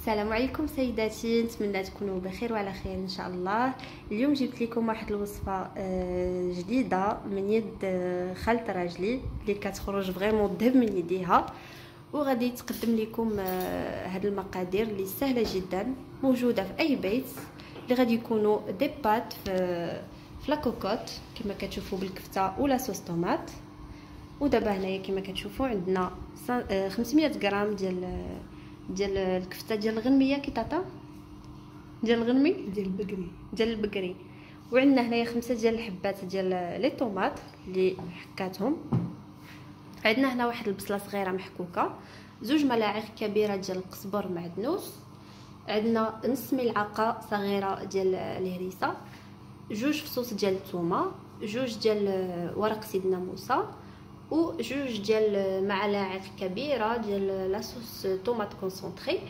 السلام عليكم سيداتي، نتمنى تكونوا بخير وعلى خير ان شاء الله. اليوم جبت لكم واحد الوصفه جديده من يد خالة راجلي اللي كتخرج فريمون الذهب من يديها، وغادي تقدم لكم هاد المقادير اللي سهله جدا موجوده في اي بيت، اللي غادي يكونوا دي بات في لاكوكوت كما كتشوفوا بالكفته ولا صوص طوماط. ودابا هنايا كما كتشوفوا عندنا 500 غرام ديال الكفته ديال الغنميه كي طاطا ديال الغنمي ديال البقري، وعندنا هنايا 5 ديال الحبات ديال لي طوماط اللي حكاتهم. عندنا هنا واحد البصله صغيره محكوكه، 2 ملاعق كبيره ديال القزبر معدنوس، عندنا نص ملعقه صغيره ديال الهريسه، 2 فصوص ديال الثومه، 2 ديال ورق سيدنا موسى، و 2 ديال معالق كبيره ديال لاصوص طوماط كونسونطري،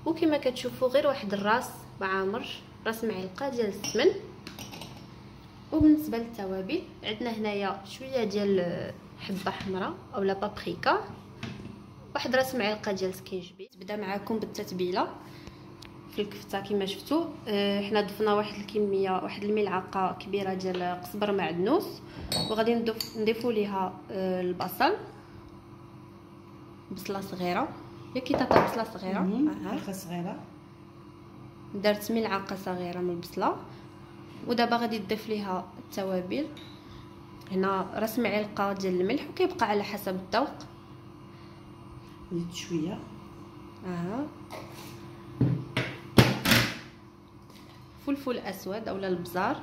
وكما كتشوفوا غير واحد الراس معامر، راس معلقه ديال السمن. وبالنسبه للتوابل عندنا هنايا شويه ديال حبه حمراء اولا بابريكا، واحد راس معلقه ديال سكينجبير. نبدا معكم بالتتبيله في الكفته. كما شفتوا حنا ضفنا واحد الكميه، واحد الملعقه كبيره ديال قزبر معدنوس، وغادي نضيفوا ليها البصل، بصله صغيره ياكي طاطا، بصله صغيره ملعقه صغيره، درت ملعقه صغيره من البصله. ودابا غادي نضيف ليها التوابل، هنا راس معلقه ديال الملح وكيبقى على حسب الذوق. زيد شويه فلفل اسود اولا البزار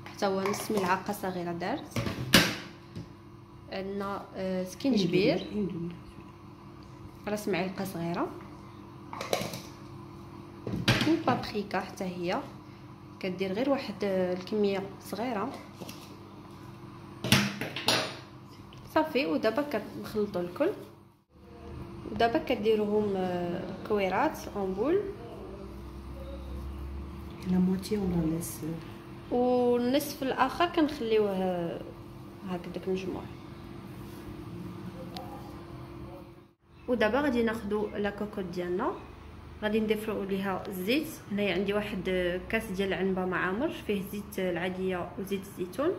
حتى هو نص ملعقه صغيره درت. عندنا سكينجبير راس معلقه صغيره، والبابريكا حتى هي كدير غير واحد الكميه صغيره صافي. ودابا كنخلطوا الكل، ودابا كديروهم كويرات اون بول، لا موتي ولا نص، والنصف الاخر كنخليوه هكذاك مجموع. ودابا غادي ناخذوا لا كوكوط ديالنا، غادي نضيفوا ليها الزيت. هنايا عندي واحد كاس ديال العنبه معامر فيه زيت العاديه وزيت الزيتون.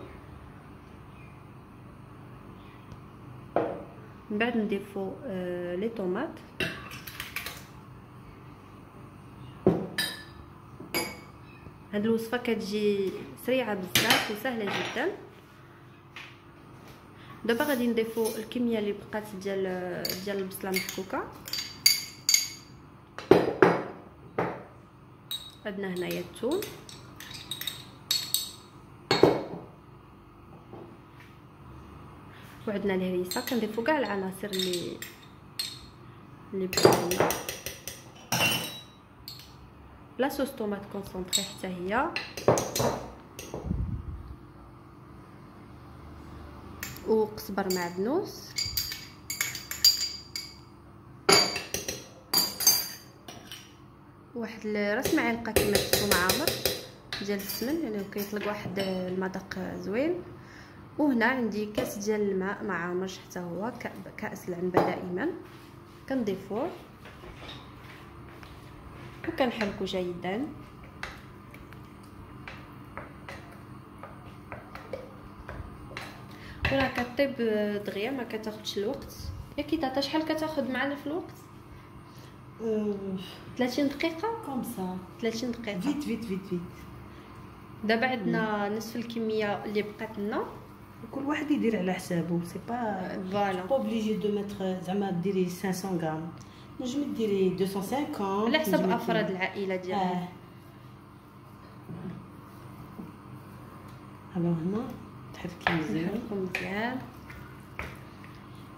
من بعد نضيفوا لي طوماط، هاد الوصفه كتجي سريعه بزاف وسهله جدا. دابا غادي نضيفوا الكميه اللي بقات ديال البصله محكوكه. عندنا هنايا الثوم، وعندنا الهريسه، كنضيفوا كاع العناصر اللي بقاو. لا صوص طوماط كونسونطري حتى هي، وقزبر معدنوس، واحد راس معلقه كما شفتوا معامر ديال السمن، يعني كيطلق واحد المذاق زوين. وهنا عندي كاس ديال الماء معامر حتى هو كاس العنبه دائما كنضيفوه وكنحركو جيدا. وراه كطيب دغيا ما كتاخذش الوقت. ياكي طاطا شحال كتاخذ معنا في الوقت؟ 30 دقيقه كوم سا، 30 دقيقه فيت فيت فيت فيت. دابا عندنا نصف الكميه اللي بقات لنا، كل واحد يدير على حسابه، سي با فوالا اوبليجي دو متر زعما ديري 500 غرام، نجم ديري 250 على حسب افراد العائله ديالك. الو هنا تحركي مزيان.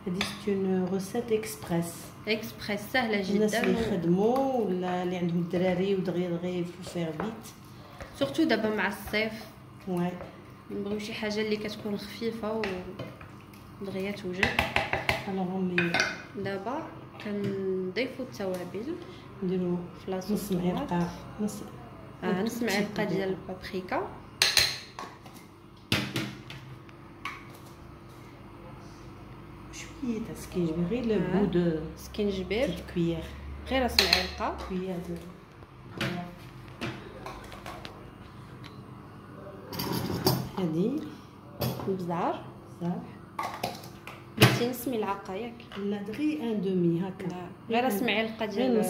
هذه سي اون روسيت اكسبريس سهله جدا. الناس اللي يخدموا ولا اللي عندهم الدراري ودغيا يفو فير فيت، سورتو دابا مع الصيف واي نبغيو شي حاجه اللي كتكون خفيفه ودغيا توجد. الوغ دابا كنضيفوا التوابل، نديرو في لاصوص نص معلقه، نص معلقه ديال البابريكا، شويه تاع سكينجبير، غير لو بو دو سكينجبير، كويير غير راس معلقه. شويه ديال هادي بزار صح. درتي نص ملعقه ياك؟ لا غير ان دومي هكا، غير راس معلقه ديال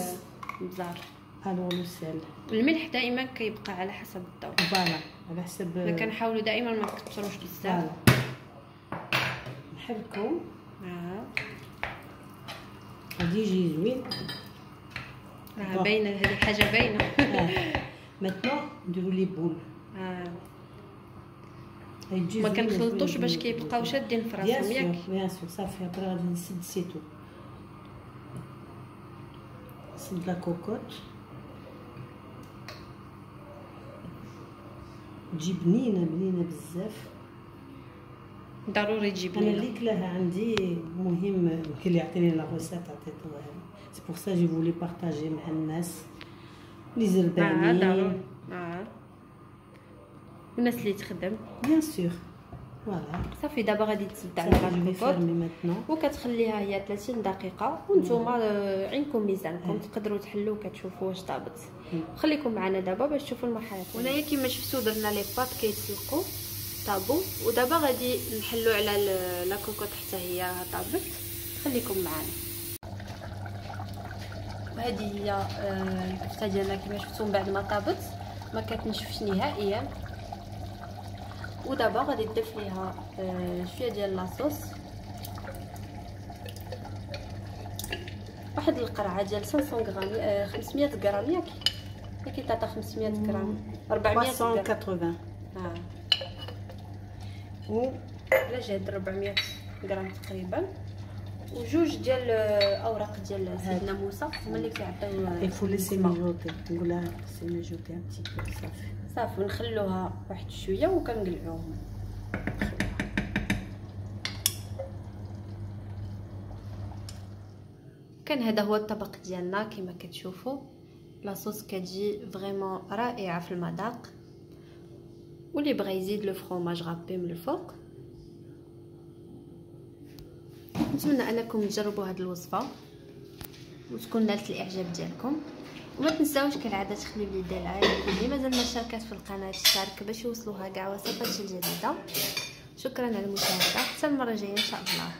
بزار. الو لو سيل. الملح دائما كيبقى على حسب الذوق. فوالا على حسب. ما كنحاولوا دائما ما نكثروش بزاف. نحركو. غادي يجي زوين. باينه هذه حاجه باينه. ماتنو نديرو لي بول. ما كنخلطوش باش كيبقاو شادين في راسهم ياك؟ بيان سور صافي. ابري غادي نسد سيتو، نسد لا كوكوط تجي بنينه بزاف. ضروري تجيب انا اللي كلاها عندي مهم، كاين اللي يعطيني لا روسيت عطيتوها له. سي بور سا جي فولي بارطاجي مع الناس لي زربانين. والناس اللي تخدم بيان سور. فوالا صافي. دابا غادي تسد على الكوكوط وكتخليها هي 30 دقيقه. وانتوما عندكم ميزانكم تقدروا تحلوا كتشوفوا واش طابت. خليكم معنا دابا باش تشوفوا المرحله. هنايا كما شفتوا درنا لي باط كيتسلقوا طابو. ودابا غادي نحلوا على لا كوكوط حتى هي طابت. خليكم معنا. وهذه هي الكفته ديالنا كما شفتوا من بعد ما طابت ما كتنشفش نهائيا. ودابا غادي نضيف ليها شويه ديال لاصوص، واحد القرعه ديال 500 غرام 500 غرام ياك كيطاطا 500 غرام 400 غرام 380. و على جهد 400 غرام تقريبا. وجوج ديال اوراق ديال سيدنا موسى هما اللي كيعطيو. يفو ليسي ميجوتي، نقولها سي ميجوتي ان بتي بو. صافي نخلوها واحد شويه وكنقلعوهم. كان هذا هو الطبق ديالنا كما كتشوفوا. لاصوص كتجي فريمون رائعه في المذاق. واللي بغى يزيد لو فروماج غابي من الفوق. نتمنى انكم تجربوا هذه الوصفه وتكون نالت الاعجاب ديالكم. وما تنساوش كالعاده تخليو لي لايك، واللي مازال ما شاركات في القناه تشارك باش يوصلوها كاع وصفات جديده. شكرا على المشاهده، حتى المره الجايه ان شاء الله.